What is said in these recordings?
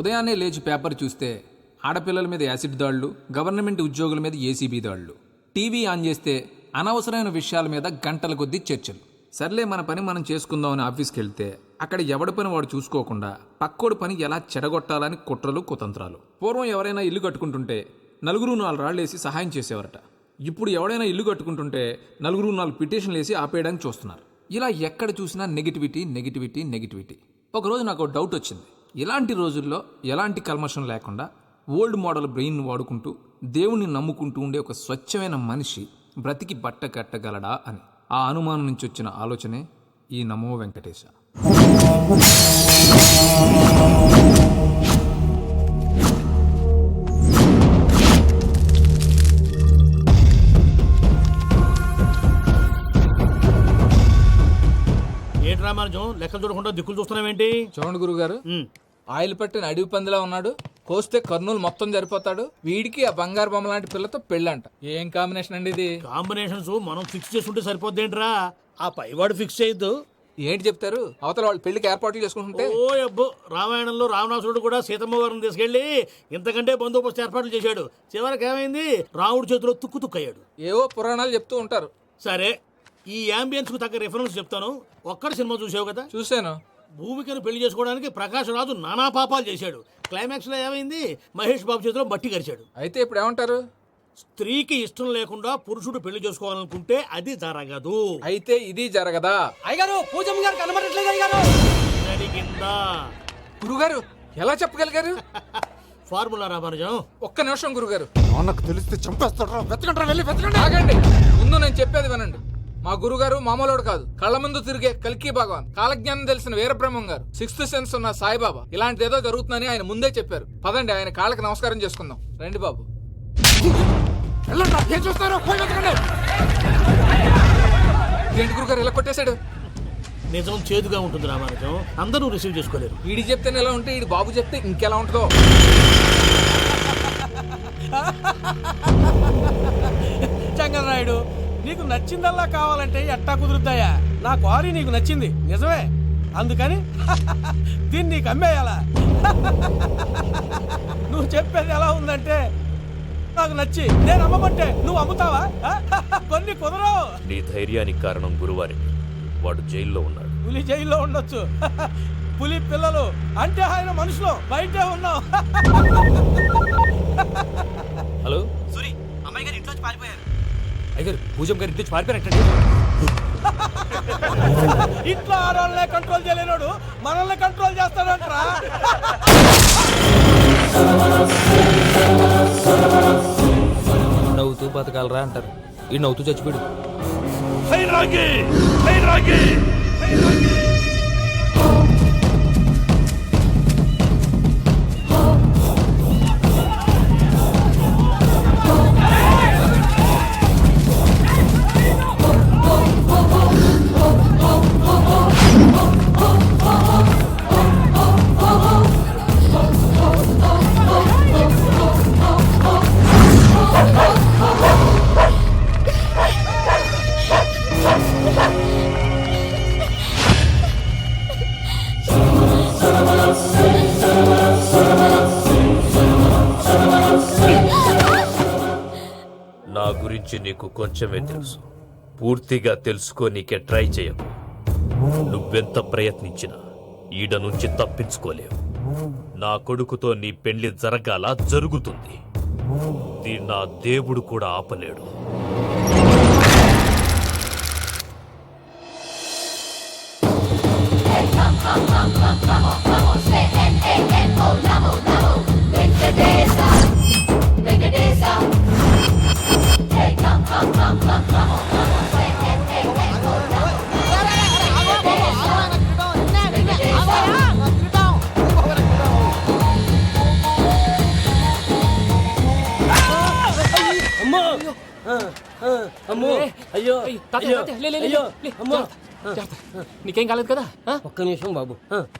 ఉదయాన్నే లేచి పేపర్ చూస్తే ఆడపిల్లల మీద యాసిడ్ దాడులు, గవర్నమెంట్ ఉద్యోగుల మీద ఏసీబీ దాడులు, టీవీ ఆన్ చేస్తే అనవసరమైన విషయాల మీద గంటల కొద్దీ చర్చలు. సర్లే మన పని మనం చేసుకుందామని ఆఫీస్కి వెళ్తే అక్కడ ఎవడి పని వాడు చూసుకోకుండా పక్కోడి పని ఎలా చెడగొట్టాలని కుట్రలు కుతంత్రాలు. పూర్వం ఎవరైనా ఇల్లు కట్టుకుంటుంటే నలుగురు 4 రాళ్ళేసి సహాయం చేసేవారట. ఇప్పుడు ఎవడైనా ఇల్లు కట్టుకుంటుంటే నలుగురు 4 పిటిషన్లు వేసి ఆపేయడానికి చూస్తున్నారు. ఇలా ఎక్కడ చూసినా నెగిటివిటీ నెగిటివిటీ నెగిటివిటీ. ఒకరోజు నాకు డౌట్ వచ్చింది. ఇలాంటి రోజుల్లో ఎలాంటి కల్మషం లేకుండా ఓల్డ్ మోడల్ బ్రెయిన్ వాడుకుంటూ దేవుణ్ణి నమ్ముకుంటూ ఉండే ఒక స్వచ్ఛమైన మనిషి బ్రతికి బట్ట కట్టగలడా అని. ఆ అనుమానం నుంచి వచ్చిన ఆలోచనే ఈ నమో వెంకటేశ. ఏంటి రామానుజం లెక్కలు చూడకుండా దిక్కులు చూస్తున్నావేంటి? చూడండి గురుగారు, ఆయిల్ పట్టిన అడవి పందిలా ఉన్నాడు. కోస్తే కర్నూలు మొత్తం సరిపోతాడు. వీడికి ఆ బంగారు బొమ్మ లాంటి పిల్లతో పెళ్ళంట. ఏం కాంబినేషన్ అండి ఇది? కాంబినేషన్స్ మనం ఫిక్స్ చేసుకుంటే సరిపోద్దేంట్రా, ఆ పైవాడు ఫిక్స్ చేయొద్దు. ఏంటి చెప్తారు? అవతల వాళ్ళు పెళ్లికి ఏర్పాట్లు చేసుకుంటుంటే. ఓ అబ్బో, రామాయణంలో రావణాసురుడు కూడా సీతమ్మ వారిని తీసుకెళ్లి ఇంతకంటే బందోబస్తు ఏర్పాట్లు చేశాడు. చివరికి ఏమైంది? రాముడి చేతిలో తుక్కు తుక్కయ్యాడు. ఏవో పురాణాలు చెప్తూ ఉంటారు. సరే, ఈ యాంబియన్స్ కు తగ్గ రిఫరెన్స్ చెప్తాను. ఒక్కడి సినిమా చూసావు కదా? చూశాను. భూమికను పెళ్లి చేసుకోవడానికి ప్రకాష్ రాజు నానా పాపాలు చేశాడు. క్లైమాక్స్ లో ఏమైంది? మహేష్ బాబు చేతిలో బట్టి కరిచాడు. అయితే ఇప్పుడు ఏమంటారు? స్త్రీకి ఇష్టం లేకుండా పురుషుడు పెళ్లి చేసుకోవాలనుకుంటే అది జరగదు. అయితే ఇది జరగదా? అయ్యగారు, పూజమ్మ గారు కనబడట్లేదు అయ్యగారు. జరిగిందా? గురుగారు ఎలా చెప్పగలిగారు? ఫార్ములా రామానుజం. ఒక్క నిమిషం గురుగారు. నాకు తెలిస్తే చంపేస్తాడు. వెతకండి, వెళ్ళి వెతకండి. ఆగండి, ముందు నేను చెప్పేది వినండి. మా గురుగారు మామూలుడు కాదు. కళ్ళ ముందు తిరిగే కల్కి భగవాన్, కాలజ్ఞానం తెలిసిన వీరబ్రహ్మం గారు, 6th సెన్స్ ఉన్న సాయిబాబా. ఇలాంటిదేదో జరుగుతుందని ఆయన ముందే చెప్పారు. పదండి, ఆయన కాళ్ళకి నమస్కారం చేసుకుందాం. రండి బాబు. ఏం చూస్తారు? పోయి వెతకండి. ఏంటి గురుగారు ఇలా కొట్టేశాడు? నిజం చేదుగా ఉంటుంది రామానుజం, అందరూ రిసీవ్ చేసుకోలేరు. వీడి చెప్తేనే ఎలా ఉంటే ఈడి బాబు చెప్తే ఇంకెలా ఉంటుందో. చంగలరాయుడు, నీకు నచ్చిందల్లా కావాలంటే ఎట్టా కుదురుతాయా? నా క్వారీ నీకు నచ్చింది నిజమే, అందుకని దీన్ని నీకు అమ్మేయాలా? నువ్వు చెప్పేది ఎలా ఉందంటే నాకు నచ్చి నేను అమ్మమంటే నువ్వు అమ్ముతావా? కొన్ని కుదరవు. నీ ధైర్యానికి కారణం గురువారి. వాడు జైల్లో ఉన్నాడు. పులి జైల్లో ఉండొచ్చు, పులి పిల్లలు అంటే ఆయన మనుషులు బయటే ఉన్నావు. హలో సూరి, అమ్మాయి గారు ఇంట్లోంచి పారిపోయారు. అయ్యారు, పూజం గారి ఇంటి పారిపోయారంటండి. ఇంట్లో ఆడవాళ్ళనే కంట్రోల్ చేయలేనోడు మనల్ని కంట్రోల్ చేస్తాడంట్రా. నవ్వుతూ బతకాలరా అంటారు, ఈ నవ్వుతూ చచ్చిపోయాడు. నా గురించి నీకు కొంచెమే తెలుసు. పూర్తిగా తెలుసుకోనీకే ట్రై చేయకు. నువ్వెంత ప్రయత్నించినా ఈడ నుంచి తప్పించుకోలేవు. నా కొడుకుతో నీ పెళ్లి జరగాల జరుగుతుంది. దీన్ని నా దేవుడు కూడా ఆపలేడు. అమ్మో, అయ్యో, నీకేం కాలేదు కదా? ఒక్క నిమిషం బాబు.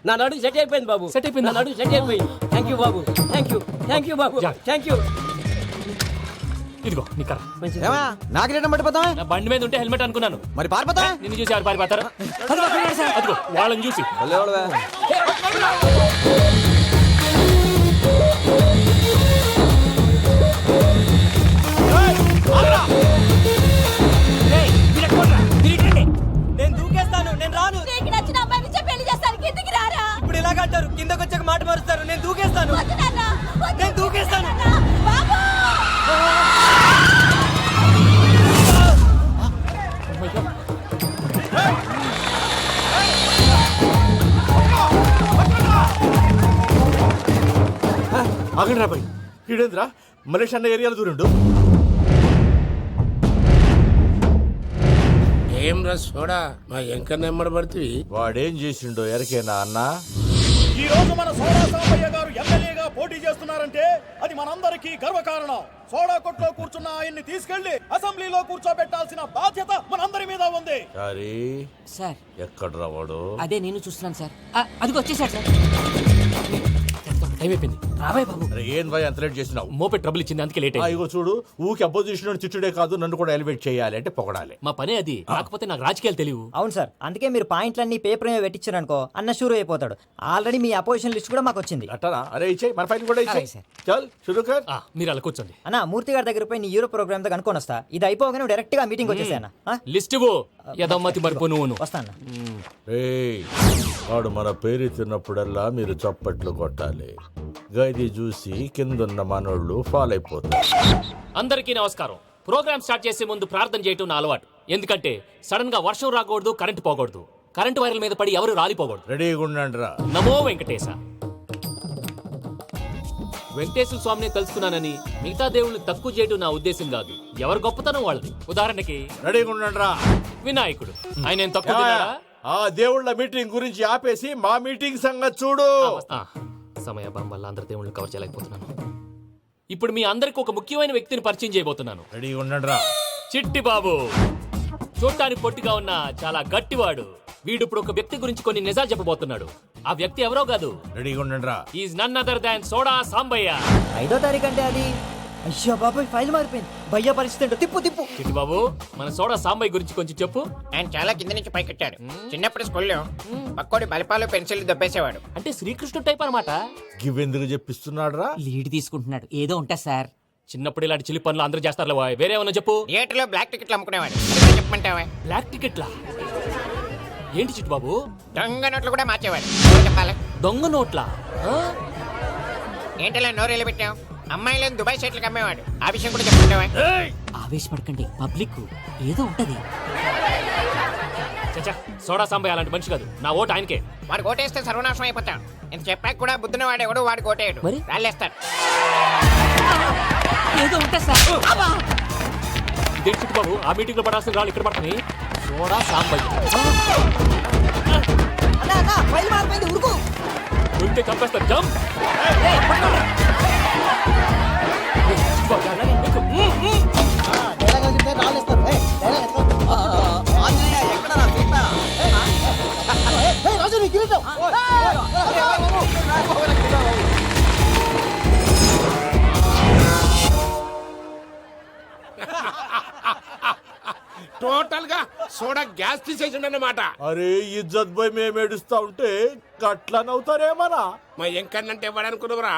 నా నడు సెట్ అయిపోయింది బాబు. సెట్ అయిపోయింది, నా నడు సెట్ అయిపోయింది. Thank you Babu, thank you Babu, thank you. ఇదిగో నీ కర్ర. నాకు రేటం పట్టిపోతావా? నా బండి మీద ఉంటే హెల్మెట్ అనుకున్నాను. మరి పారిపోతా? నిన్ను చూసి ఎవరు పారిపోతారా? అదిగో వాళ్ళని చూసి. ఆగండి రాబాయ్, ఈడేంద్రా మలేషియా అన్న ఏరియాలో దూరిండు. ఏం రస్ చూడా మా ఎంక నెమ్మడబడితే వాడేం చేసిండో ఎరకేనా అన్నా? ఈ రోజు మన సోడా సాంబయ్య గారు ఎమ్మెల్యేగా పోటీ చేస్తున్నారంటే అది మనందరికీ గర్వకారణం. సోడా కొట్లో కూర్చున్న ఆయన్ని తీసుకెళ్లి అసెంబ్లీలో కూర్చోబెట్టాల్సిన బాధ్యత మనందరి మీద ఉంది. సారీ సార్ ఎక్కడ రావాడు? అదే నేను చూస్తున్నాను సార్. అది వచ్చేసాడు సార్. టైం అయిపోయింది. రాబాయ్ బాబు. అరే ఏం భయ అంత లేట్ చేసినావు? మోపే ట్రబుల్ ఇచ్చింది, అందుకే లేట్ అయింది. ఇగో చూడు, ఊకి అపోజిషన్ తిట్టుడే కాదు, నన్ను కూడా ఎలివేట్ చేయాలి అంటే పొగడాలి. మా పనే అది. కాకపోతే నాకు రాజకీయాలు తెలియవు. అవును సార్, అందుకే మీరు పాయింట్లన్నీ పేపర్ మీద పెట్టించారనుకో అన్న షూర్ అయిపోతాడు. ఆల్రెడీ మీ అపోజిషన్ లిస్ట్ కూడా మాకు వచ్చింది. అట్టనా? అరే ఇచ్చేయి, మన ఫైల్ కూడా ఇచ్చేయి. అలాగే సార్. చల్ షురూ కర్. మీరు అలా కూర్చోండి. అన్న మూర్తి గారి దగ్గర పోయి నీ యూరో ప్రోగ్రామ్ తో కనుక్కొని వస్తా. ఇది అయిపోగానే డైరెక్ట్ గా మీటింగ్ వచ్చేసాను. లిస్ట్ ఇవ్వు. యదమ్మతి మరిపో నువ్వు. వస్తాను. రేయ్, వాడు మన పేరు తిన్నప్పుడల్లా మీరు చప్పట్లు కొట్టాలి. గది చూసి కిందున్న మనోళ్ళు ఫాల్ అయిపోతారు. అందరికీ నమస్కారం. ప్రోగ్రామ్ స్టార్ట్ చేసే ముందు ప్రార్థన చేయటం నా అలవాటు. ఎందుకంటే సడన్ గా వర్షం రాకూడదు, కరెంట్ పోకూడదు. కరెంట్ వైర్ల మీద పడి ఎవరు రాలిపోకూడదు. రెడీగా ఉండండి రా. నమో వెంకటేశ. వెంకటేశ్వర స్వామిని తెలుసుకున్నానని మిగతా దేవుళ్ళు తక్కువ చేయటం నా ఉద్దేశం కాదు. ఎవరు గొప్పతనం వాళ్ళది. ఉదాహరణకి రెడీగా ఉండండి రా. వినాయకుడు. ఆయన ఏం తక్కువ తిన్నాడా? ఆ దేవుళ్ళ మీటింగ్ గురించి ఆపేసి మా మీటింగ్ సంగతి చూడు. సమయాభావం వల్ల అందరి దేవుళ్ళు కవర్ చేయలేకపోతున్నాను. ఇప్పుడు మీ అందరికి ఒక ముఖ్యమైన వ్యక్తిని పరిచయం చేయబోతున్నాను. రెడీగా ఉండండి రా. చిట్టి బాబు. చూడటానికి పొట్టిగా ఉన్న చాలా గట్టివాడు. వీడు ఇప్పుడు ఒక వ్యక్తి గురించి కొన్ని నిజాలు చెప్పబోతున్నాడు. ఆ వ్యక్తి ఎవరో కాదు, రెడీగా ఉండండి రా. Is none other than soda Sambayya. 5వ తారీఖు అంటే అది. అయ్యో బాబాయ్, ఫైల్ మారిపోయింది. భయ్య పరిస్థితి ఏంటో తిప్పు తిప్పు. చిట్టి బాబు, మన సోడా సాంబయ్య గురించి కొంచెం చెప్పు. ఆయన చాలా కింద నుంచి పైకెట్టాడు. చిన్నప్పుడు స్కూల్లో పక్కోడి బలిపాలు పెన్సిల్ దొబ్బేసేవాడు. అంటే శ్రీకృష్ణుడు టైప్ అనమాట. గివెందుకు చెప్పిస్తున్నాడు రా? లీడ్ తీసుకుంటున్నాడు. ఏదో ఉంటా సార్. చిన్నప్పుడు ఇలాంటి చిలి పనులు అందరూ చేస్తారు. వేరే ఏమన్నా చెప్పు. థియేటర్లో బ్లాక్ టికెట్లు అమ్ముకునేవాడు. చెప్పమంటావా? బ్లాక్ టికెట్లా? ఏంటి చిట్టు బాబు? దొంగ నోట్లు కూడా మార్చేవాడు. ఎవరు చెప్పాలి? దొంగ నోట్లా? ఏంటలా నోరేళ్ళు పెట్టావు? అమ్మాయిలను దుబాయ్ షర్ట్లకు అమ్మేవాడు. ఆ విషయం కూడా చెప్పమంటావా? ఆవేశపడకండి, పబ్లిక్ ఏదో ఉంటది. చచ్చా, సోడా సాంబయ్య అలాంటి మనిషి కాదు. నా ఓటు ఆయనకే. వాడు కోటేస్తే సర్వనాశనం అయిపోతాం. ఇంత చెప్పాక కూడా బుద్ధిన వాడు ఎవడు వాడు కోటేయడు. మరి? రాళ్ళేస్తాడు. ఏదో ఉంటా సార్. ఇదేంటి చిట్టు బాబు, ఆ మీటింగ్ లో పడాల్సిన రాళ్ళు ఇక్కడ పడుతుంది. సోడా సాంబయ్య అన్నా అన్నా, ఫైల్ మారిపోయింది. ఉరుకు. ఉంటే చంపేస్తారు. జంప్. టోటల్ గా సోడా గ్యాస్ తీసేసిండు అన్నమాట. అరే ఇజ్జత్ పోయి మేము ఏడుస్తా ఉంటే గట్లా నవ్వుతారేమన్నా? మా ఎంకన్నంటే ఎవడనుకున్నావురా?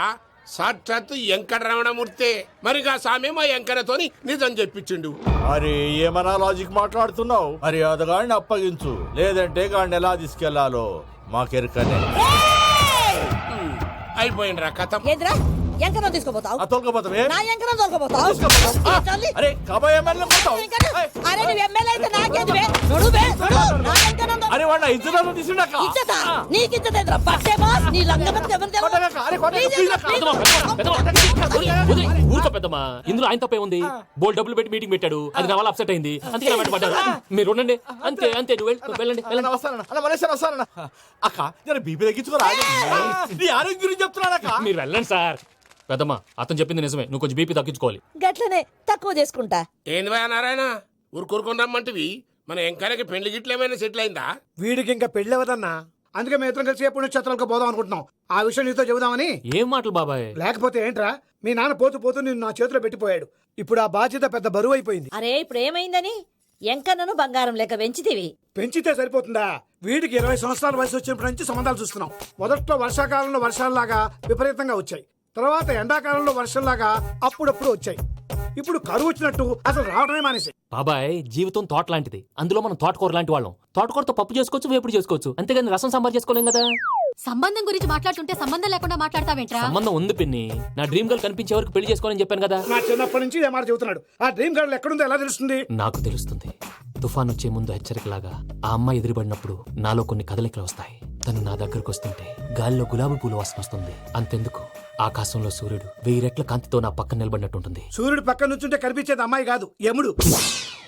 సాక్షాత్తు ఎంకట రమణమూర్తి. మరిగా సామె మా ఎంకన్నతోని నిజం చెప్పించిండు. అరే ఏమన్నా లాజిక్ మాట్లాడుతున్నావు? మరి అదగాడిని అప్పగించు, లేదంటే గాడిని ఎలా తీసుకెళ్లాలో మాకెరకనే. అయిపోయిండ్రా కథ. ఎంకరం తీసుకోపోతావు? తొలకపోతావే? నా ఎంకరం తోలుకోపోతావు? అరే కాబోయే ఎమ్మెల్యే పోతావు. అరే నువ్వు ఎమ్మెల్యే అయితే నాకేది బే? నడు బే, నడు. నా ఎంకరం తో- అరే వాడిన ఇద్దరు తీసుండక ఇచ్చతా? నీకు ఇచ్చతేంద్రా? బస్సే బాస్, నీ లంగబెత్తి ఎవరు తెలుసు? ఊరుకో పెద్దమ్మా. ఇందులో ఆయన తప్పే ఉంది. బోల్ డబ్బులు పెట్టి మీటింగ్ పెట్టాడు. అది నా వల్ల అప్సెట్ అయింది. అందుకే నా వెంట పడ్డారు. మీరు ఉండండి. అంతే అంతే. నువ్వు వెళ్ళండి వెళ్ళండి. వస్తానన్న అక్క, నేను బీపీ తగ్గించుకోరా. నీ ఆరోగ్యం గురించి చెప్తున్నాను అక్క. మీరు వెళ్ళండి సార్. పెద్దమ్మా, అతను చెప్పింది నిజమే. నువ్వు కొంచెం బీపీ తగ్గించుకోవాలి. గట్లనే తక్కువ చేసుకుంటా. ఏంది భయ నారాయణ, ఊరుకూరుకొని రమ్మంటివి? మన ఎంకన్నకి పెళ్లి గిట్ల ఏమైనా సెటిల్ అయిందా? వీడికి ఇంకా పెళ్ళి అవ్వదన్నా. అందుకే మేము ఇద్దరం కలిసి పుణ్యక్షేత్రాలకు పోదాం అనుకుంటున్నాం. ఆ విషయం నీతో చెబుదామని. ఏం మాటలు బాబాయ్? లేకపోతే ఏంట్రా, మీ నాన్న పోతూ పోతూ నిన్ను నా చేతిలో పెట్టిపోయాడు. ఇప్పుడు ఆ బాధ్యత పెద్ద బరువు అయిపోయింది. అరే ఇప్పుడు ఏమైందని? ఎంకన్నను బంగారం లెక్క పెంచితివి. పెంచితే సరిపోతుందా? వీడికి 20 సంవత్సరాల వయసు వచ్చినప్పటి నుంచి సంబంధాలు చూస్తున్నాం. మొదట్లో వర్షాకాలంలో వర్షాలలాగా విపరీతంగా వచ్చాయి. తర్వాత ఎండాకాలంలో వర్షంలాగా అప్పుడప్పుడు వచ్చాయి. ఇప్పుడు కరువు వచ్చినట్టు అసలు రావడమే మానేసి. బాబాయ్, జీవితం తోట లాంటిది. అందులో మనం తోటకూర లాంటి వాళ్ళం. తోటకూరతో పప్పు చేసుకోవచ్చు, వేపుడు చేసుకోవచ్చు. అంతేగాని రసం సాంబార్ చేసుకోలేం కదా. సంబంధం గురించి మాట్లాడుతుంటే సంబంధం లేకుండా మాట్లాడతావేంట్రా? సంబంధం ఉంది పిన్ని. నా డ్రీమ్ గర్ల్ కనిపించే వరకు పెళ్లి చేసుకోవాలని చెప్పాను కదా. నా చిన్నప్పటి నుంచి ఇదే మాట చెబుతున్నాడు. ఆ డ్రీమ్ గర్ల్ ఎక్కడుందో ఎలా తెలుస్తుంది? నాకు తెలుస్తుంది. తుఫాన్ వచ్చే ముందు హెచ్చరికలాగా ఆ అమ్మాయి ఎదురుపడినప్పుడు నాలో కొన్ని కదలికలు వస్తాయి. తను నా దగ్గరకు వస్తుంటే గాలిలో గులాబీ పూల వాసన వస్తుంది. అంతెందుకు, ఆకాశంలో సూర్యుడు 1000 రెట్ల కాంతితో నా పక్కన నిలబడినట్టుంటుంది. సూర్యుడు పక్కన నుంచుంటే కనిపించేది అమ్మాయి కాదు, యముడు.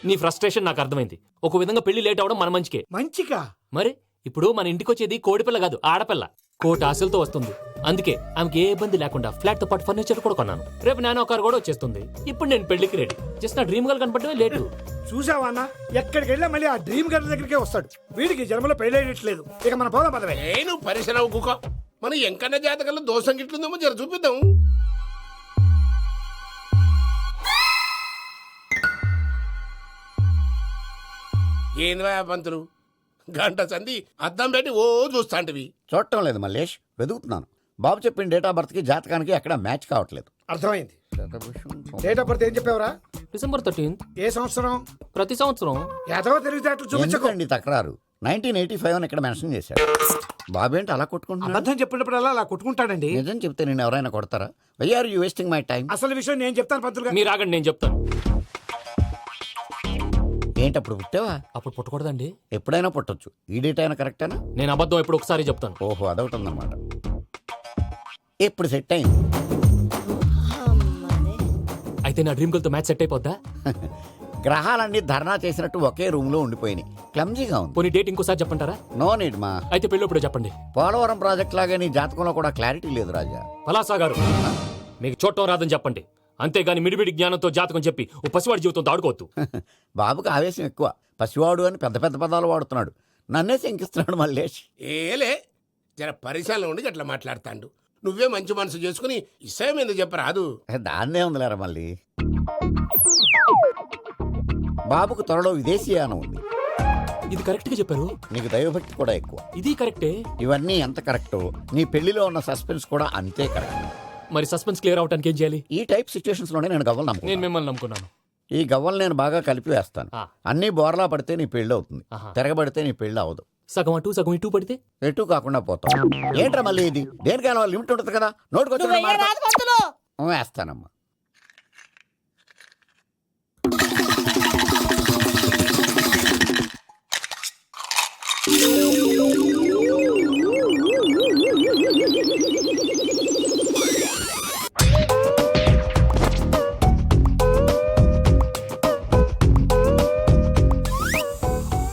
నీ ఫ్రస్ట్రేషన్ నాకు అర్థమైంది. ఒక విధంగా పెళ్లి లేట్ అవడం మన మంచికే. మంచిగా? మరి ఇప్పుడు మన ఇంటికి వచ్చేది కోడిపిల్ల కాదు, ఆడపిల్ల. కోటి ఆశలతో వస్తుంది. అందుకే ఆమెకి ఏ ఇబ్బంది లేకుండా ఫ్లాట్ తో పాటు ఫర్నిచర్ కూడా కొన్నాను. రేపు నానో కారు కూడా వచ్చేస్తుంది. ఇప్పుడు నేను పెళ్లికి రెడీ. జస్ట్ నా డ్రీమ్ గర్ల్ కనపడమే లేటు. చూసావా అన్న, ఎక్కడికి వెళ్ళా మళ్ళీ ఆ డ్రీమ్ గర్ల్ దగ్గరికే వస్తాడు. వీడికి జన్మలో పెళ్ళేయట్లేదు. ఇక మన పోదాం పదవే. నేను పరిశ్రమ కుక మన ఎంకన్న జాతకంలో దోషం గిట్లుందేమో జర చూపిద్దాం. ఏంది పంతులు, గంట సంధి అద్దం పెట్టి ఓ చూస్తాంటివి. చూడటం లేదు మల్లేష్, వెతుకుతున్నాను. బాబు చెప్పిన డేట్ ఆఫ్ బర్త్ కి జాతకానికి ఎక్కడ మ్యాచ్ కావట్లేదు. అర్థమైంది. డేట్ ఆఫ్ బర్త్ ఏం చెప్పావురా? December 13th. ఏ సంవత్సరం? ప్రతి సంవత్సరం. ఎదవ తెలివితేటలు చూపించకండి. ఎందుకండి తక్రారు? 1985 అని ఇక్కడ మెన్షన్ చేశాడు. బాబు ఏంటి అలా కొట్టుకుంటున్నాడు? అబద్ధం చెప్పినప్పుడల్లా అలా కొట్టుకుంటాడండి. నిజం చెప్తే నేను ఎవరైనా కొడతారా? Why are you wasting my time? అసలు విషయం నేను చెప్తాను పంతులు గారు. మీరు ఆగండి, నేను చెప్తాను. ఏంటి అప్పుడు పుట్టావా? అప్పుడు పుట్టకూడదండి. ఎప్పుడైనా పుట్టొచ్చు. ఈ డేట్ అయినా కరెక్టేనా? నేను అబద్ధం ఎప్పుడు ఒకసారి చెప్తాను. ఓహో, అదొకటి ఉందన్నమాట. ఇప్పుడు సెట్ అయింది. అయితే నా డ్రీమ్ గర్ల్ తో మ్యాచ్ సెట్ అయిపోద్దా? గ్రహాలన్నీ ధర్నా చేసినట్టు ఒకే రూమ్ లో ఉండిపోయినాయి. క్లమ్జీగా ఉంది. పోనీ డేట్ ఇంకోసారి చెప్పంటారా? నో నీడ్ మా. అయితే పెళ్ళప్పుడు చెప్పండి. పోలవరం ప్రాజెక్ట్ లాగా నీ జాతకంలో కూడా క్లారిటీ లేదు రాజా. పలాసా గారు, మీకు చూడటం రాదని చెప్పండి. అంతేగాని మిడిమిడి జ్ఞానంతో జాతకం చెప్పి ఓ పసివాడి జీవితం దాడుకోవద్దు. బాబుకి ఆవేశం ఎక్కువ. పసివాడు అని పెద్ద పెద్ద పదాలు వాడుతున్నాడు. నన్నే శంకిస్తున్నాడు మల్లేష్. ఏలే జర పరిశ్రమలో ఉండి అట్లా మాట్లాడతాండు. నువ్వే మంచి మనసు చేసుకుని ఇష్టం ఎందుకు చెప్పరాదు? దాన్నే ఉందిలేరా మళ్ళీ. బాబుకు త్వరలో విదేశీయానం ఉంది. ఇది కరెక్ట్ గా చెప్పారు. నీకు దైవభక్తి కూడా ఎక్కువ. ఇది కరెక్టే. ఇవన్నీ ఎంత కరెక్టో నీ పెళ్లిలో ఉన్న సస్పెన్స్ కూడా అంతే కరెక్ట్. మరి సస్పెన్స్ క్లియర్ అవడానికి ఏం చేయాలి? ఈ టైప్ సిచ్యువేషన్స్ లోనే నేను గవ్వలు నేను నమ్ముకున్నాను. మిమ్మల్ని నమ్ముకున్నాను. ఈ గవ్వలు నేను బాగా కలిపి వేస్తాను. అన్ని బోర్లా పడితే నీ పెళ్లి అవుతుంది. తిరగబడితే నీ పెళ్లి అవదు. సగం అటు సగం ఇటు పడితే ఎటు కాకుండా పోతాం. ఏంట్రా మళ్ళీ ఇది? దేనికైనా లిమిట్ ఉంటుంది కదా. నోటుకొచ్చి వేస్తానమ్మా.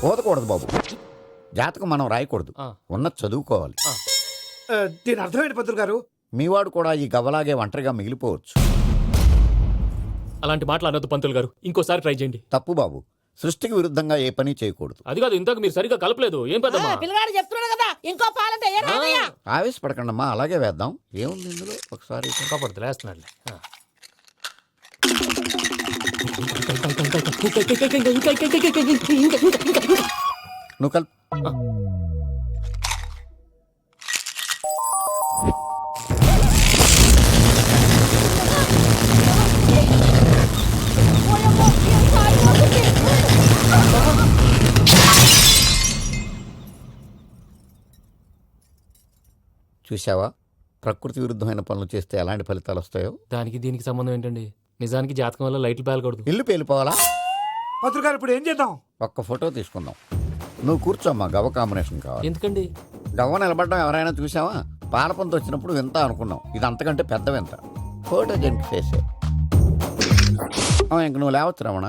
పోదకూడదు బాబు. జాతకం మనం రాయకూడదు, ఉన్నది చదువుకోవాలి. దీని అర్థమైంది పంతులు గారు. మీవాడు కూడా ఈ గవ్వలాగే ఒంటరిగా మిగిలిపోవచ్చు. అలాంటి మాటలు అనొద్దు పంతులు గారు. ఇంకోసారి ట్రై చేయండి. తప్పు బాబు. సృష్టికి విరుద్ధంగా ఏ పని చేయకూడదు. అది కాదు, ఇంతకు మీరు సరిగ్గా కలపలేదు. ఏం పెద్దమ్మా? పిల్లగాడు చెప్తున్నాడు కదా, ఇంకో పాలంటే ఆవేశపడకండమ్మా, అలాగే వేద్దాం. ఏముంది ఇందులో? ఒకసారి కాపాడుతు లేస్తున్నాడు. నువ్వు కల్. చూసావా, ప్రకృతి విరుద్ధమైన పనులు చేస్తే ఎలాంటి ఫలితాలు వస్తాయో. దానికి దీనికి సంబంధం ఏంటండి? నిజానికి జాతకం వల్ల లైట్లు పేలకూడదు. ఇల్లు పేలిపోవాలా? పంతులు గారు ఇప్పుడు ఏం చేద్దాం? ఒక్క ఫోటో తీసుకుందాం. నువ్వు కూర్చోమ్మా, గవ్వ కాంబినేషన్ కావాలి. ఎందుకండి? గవ్వ నిలబడడం ఎవరైనా చూసావా? పాలపంత వచ్చినప్పుడు వింత అనుకున్నాం. ఇది అంతకంటే పెద్ద వింత. ఫోటో జంక్ చేసే. ఇంక నువ్వు లేవచ్చు రమణ.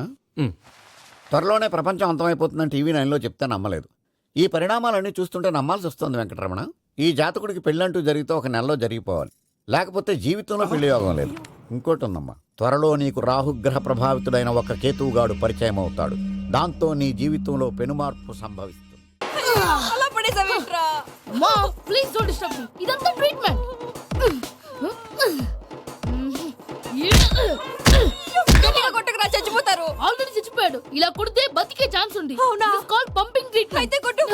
త్వరలోనే ప్రపంచం అంతమైపోతుందని టీవీ 9లో చెప్తే నమ్మలేదు. ఈ పరిణామాలన్నీ చూస్తుంటే నమ్మాల్సి వస్తుంది వెంకటరమణ. ఈ జాతకుడికి పెళ్ళంటూ జరిగితే ఒక నెలలో జరిగిపోవాలి, లేకపోతే జీవితంలో పెళ్లి యోగం లేదు. ఇంకోటి ఉందమ్మా, త్వరలో నీకు రాహుగ్రహ ప్రభావితుడైన ఒక కేతువుగాడు పరిచయం అవుతాడు. దాంతో నీ జీవితంలో పెనుమార్పు సంభవిస్తుంది. ఇదంతా ట్రీట్మెంట్. చచ్చిపోతారు. ఆల్రెడీ చచ్చిపోయాడు. ఇలా కొడితే బతికే ఛాన్స్ ఉంది. Pumping treatment. అయితే కొట్టు.